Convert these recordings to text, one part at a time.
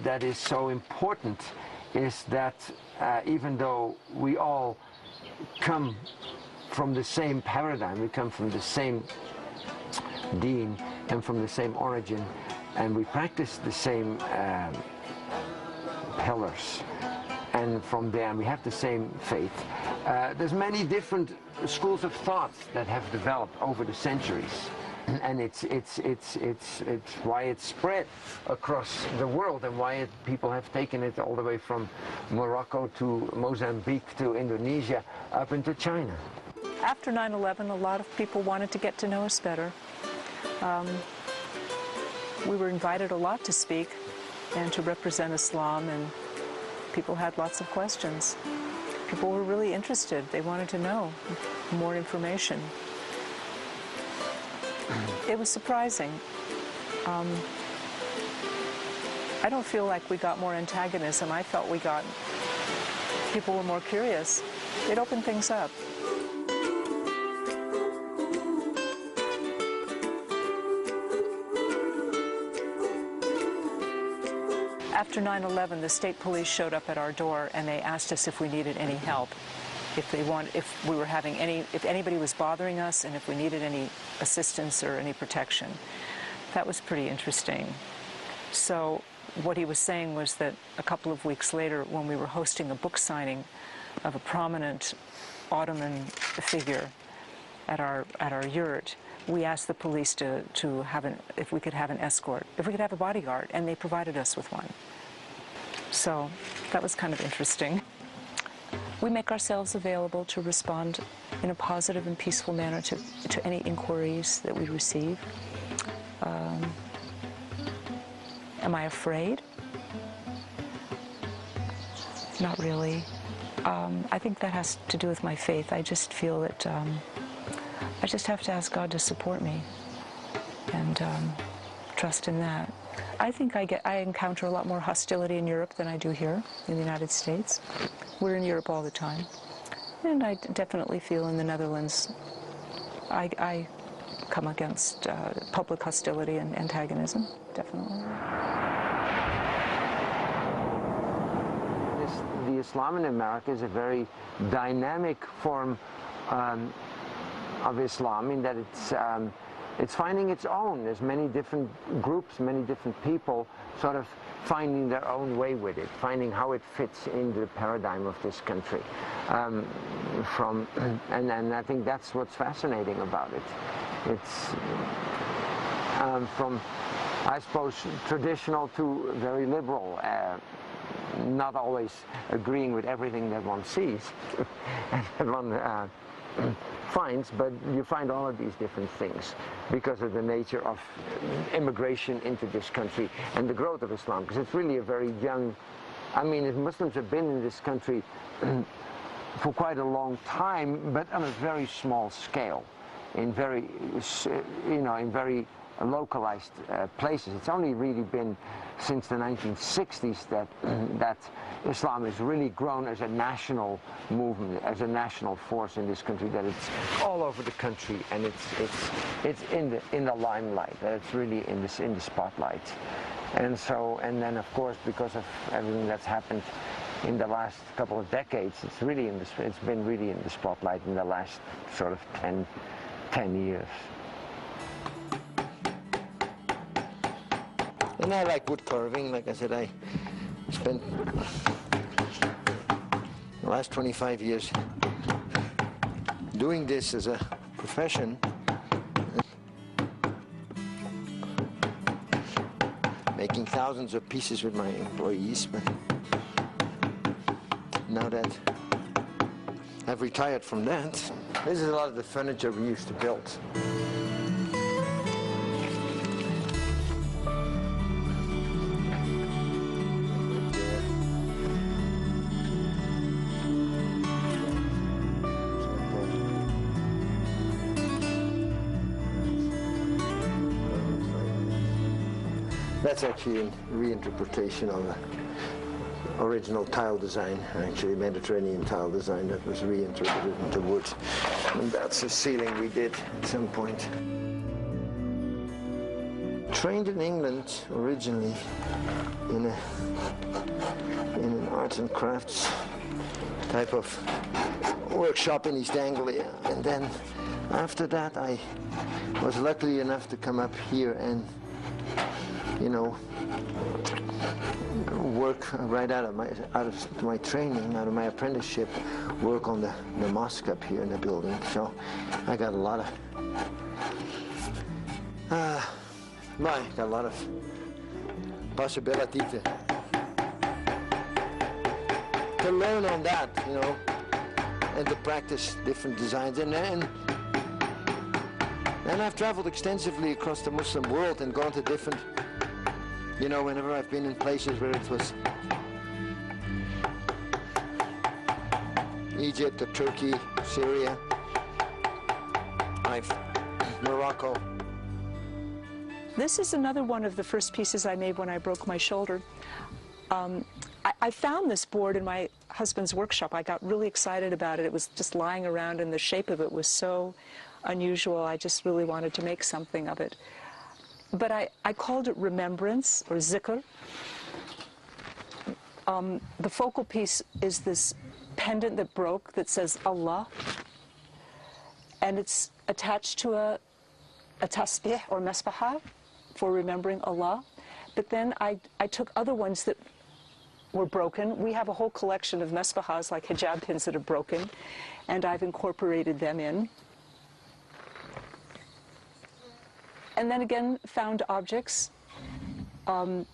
that is so important is that even though we all come from the same paradigm, we come from the same deen and from the same origin, and we practice the same pillars, and from there we have the same faith. There's many different schools of thought that have developed over the centuries, and it's why it's spread across the world, and why people have taken it all the way from Morocco to Mozambique to Indonesia up into China. After 9/11, a lot of people wanted to get to know us better. We were invited a lot to speak and to represent Islam, and people had lots of questions. People were really interested. They wanted to know more information. It was surprising. I don't feel like we got more antagonism. I felt people were more curious. It opened things up. After 9/11, the state police showed up at our door and they asked us if we needed any help, if anybody was bothering us, and if we needed any assistance or any protection. That was pretty interesting. So what he was saying was that a couple of weeks later, when we were hosting a book signing of a prominent Ottoman figure at our yurt, we asked the police if we could have an escort, if we could have a bodyguard, and they provided us with one. So that was kind of interesting. We make ourselves available to respond in a positive and peaceful manner to any inquiries that we receive. Am I afraid? Not really. I think that has to do with my faith. I just feel that I just have to ask God to support me and trust in that. I think I encounter a lot more hostility in Europe than I do here in the United States. We're in Europe all the time. And I definitely feel in the Netherlands I come against public hostility and antagonism, definitely. The Islam in America is a very dynamic form of Islam, in that it's finding its own. There's many different groups, many different people sort of finding their own way with it, finding how it fits into the paradigm of this country. And I think that's what's fascinating about it. It's from, I suppose, traditional to very liberal, not always agreeing with everything that one sees and that one finds, but you find all of these different things because of the nature of immigration into this country and the growth of Islam, because it's really a very young, I mean, Muslims have been in this country for quite a long time, but on a very small scale, in very, in very localized places. It's only really been since the 1960s that Islam has really grown as a national movement, as a national force in this country, that it's all over the country, and it's in the limelight, that it's really in the spotlight. And so, and then of course, because of everything that's happened in the last couple of decades, it's been really in the spotlight in the last sort of 10 years. And I like wood carving. Like I said, I spent the last 25 years doing this as a profession. Making thousands of pieces with my employees, but now that I've retired from that, this is a lot of the furniture we used to build. That's actually a reinterpretation of the original tile design, actually Mediterranean tile design that was reinterpreted into wood. And that's a ceiling we did at some point. Trained in England originally in a arts and crafts type of workshop in East Anglia. And then after that, I was lucky enough to come up here and, you know, work right out of my training, out of my apprenticeship, work on the mosque up here in the building. So I got a lot of possibility to learn on that, you know, and to practice different designs. And I've traveled extensively across the Muslim world and gone to different, you know, whenever I've been in places where it was Egypt or Turkey, Syria, Morocco. This is another one of the first pieces I made when I broke my shoulder. I found this board in my husband's workshop. I got really excited about it. It was just lying around, and the shape of it was so unusual. I just really wanted to make something of it. But I called it Remembrance, or Zikr. The focal piece is this pendant that broke that says Allah, and it's attached to a tasbih or mesbahah for remembering Allah. But then I took other ones that were broken. We have a whole collection of mesbahas, like hijab pins that are broken, and I've incorporated them in. And then again, found objects. I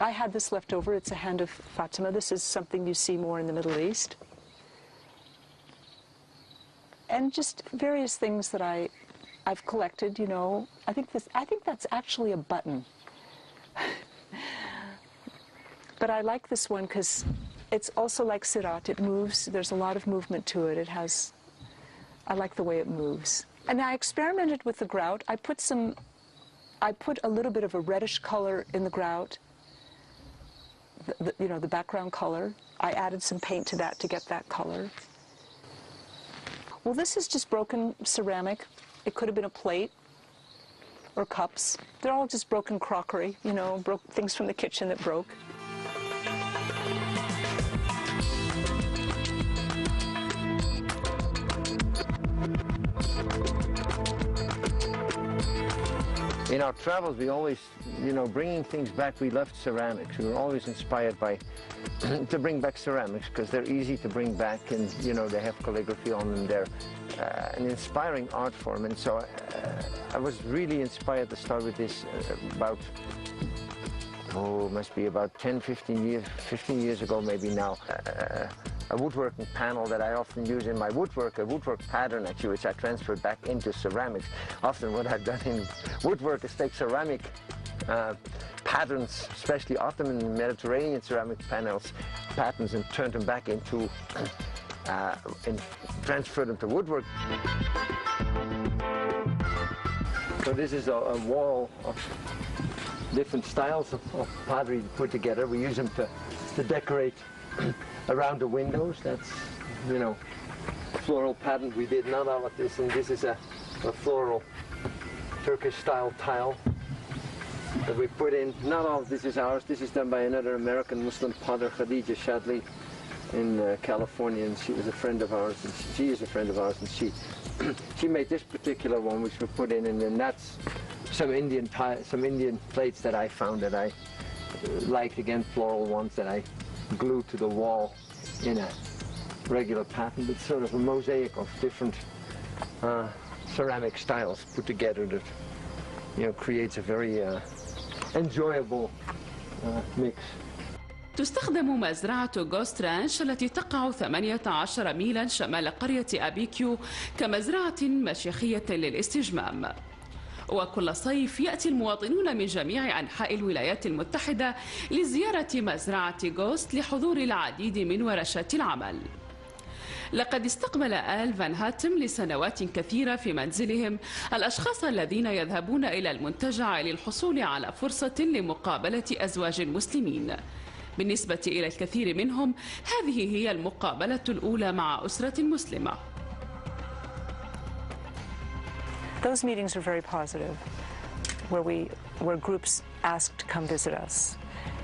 had this left over. It's a hand of Fatima. This is something you see more in the Middle East. And just various things that I've collected, you know. I think that's actually a button. But I like this one because it's also like Sirat. It moves. There's a lot of movement to it. I like the way it moves. And I experimented with the grout. I put a little bit of a reddish color in the grout, you know, the background color. I added some paint to that to get that color. Well, this is just broken ceramic. It could have been a plate or cups. They're all just broken crockery, you know, things from the kitchen that broke. In our travels, we always, you know, bringing things back, we loved ceramics. We were always inspired by, to bring back ceramics because they're easy to bring back, and, you know, they have calligraphy on them. They're an inspiring art form. And so I was really inspired to start with this must be about 15 years ago maybe now. A woodworking panel that I often use in my woodwork, a woodwork pattern actually, which I transferred back into ceramics. Often what I've done in woodwork is take ceramic patterns, especially Ottoman and Mediterranean ceramic patterns, and turn them back into, and transfer them to woodwork. So this is a wall of different styles of pottery put together. We use them to decorate around the windows. That's, you know, floral pattern. We did not all of this, and this is a floral Turkish style tile that we put in. Not all of this is ours. This is done by another American Muslim potter, Khadija Shadley, in California, and she was a friend of ours, and she is a friend of ours, and she made this particular one, which we put in, and then that's some Indian plates that I found that I liked, again, floral ones that I glued to the wall in a regular pattern, but sort of a mosaic of different ceramic styles put together that, you know, creates a very enjoyable mix. تستخدم مزرعة غوست رانش التي تقع 18 ميلا شمال قرية أبيكيو كمزرعة مشيخية للاستجمام. وكل صيف يأتي المواطنون من جميع أنحاء الولايات المتحدة لزيارة مزرعة غوست لحضور العديد من ورشات العمل. لقد استقبل آل فان هاتم لسنوات كثيرة في منزلهم الأشخاص الذين يذهبون إلى المنتجع للحصول على فرصة لمقابلة أزواج مسلمين. بالنسبة إلى الكثير منهم هذه هي المقابلة الأولى مع أسرة مسلمة. Those meetings were very positive, where groups asked to come visit us,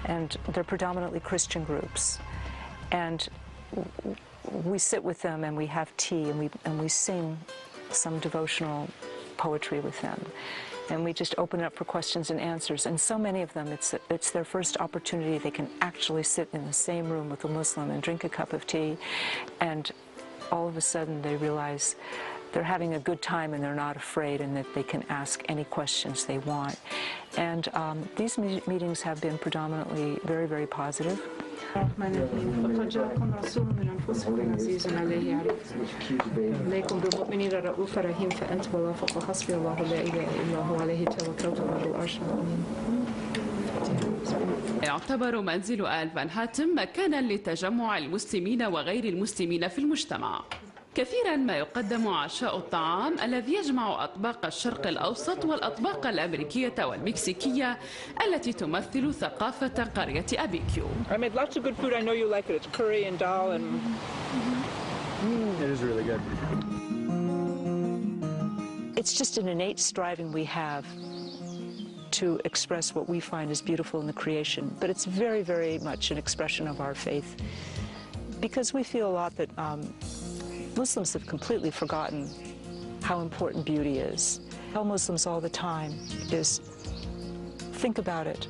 and they're predominantly Christian groups. And we sit with them and we have tea and we sing some devotional poetry with them. And we just open it up for questions and answers. And so many of them, it's their first opportunity. They can actually sit in the same room with a Muslim and drink a cup of tea. And all of a sudden they realize they're having a good time and they're not afraid, and that they can ask any questions they want. And these meetings have been predominantly very, very positive. لقد جاءكم رسول من أنفسكم عزيز عليه عليكم بالمؤمنين رؤوف رحيم فأنت ولا فوق حسبي الله لا إله إلا هو عليه توكلت وهو العرش العظيم. يعتبر منزل آل فان هاتم مكانا لتجمع المسلمين وغير المسلمين في المجتمع. كثيرا ما يقدم عشاء الطعام الذي يجمع أطباق الشرق الأوسط والأطباق الأمريكية والمكسيكية التي تمثل ثقافة قرية أبيكيو. I made lots of good food. I know you like it. It's curry and dal and... It is really good. It's just an innate striving we have to express what we find is beautiful in the creation, but it's very, very much an expression of our faith, because we feel a lot that Muslims have completely forgotten how important beauty is. I tell Muslims all the time is, think about it.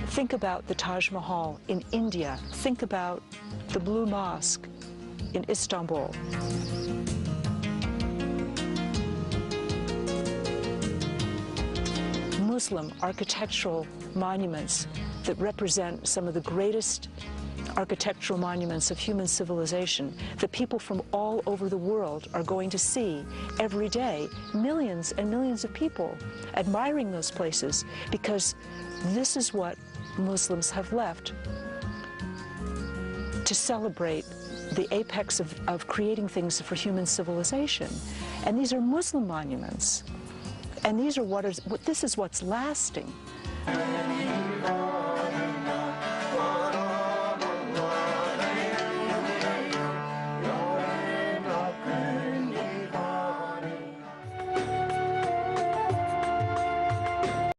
Think about the Taj Mahal in India. Think about the Blue Mosque in Istanbul. Muslim architectural monuments that represent some of the greatest architectural monuments of human civilization that people from all over the world are going to see every day. Millions and millions of people admiring those places, because this is what Muslims have left to celebrate the apex of creating things for human civilization. And these are Muslim monuments. And these are this is what's lasting.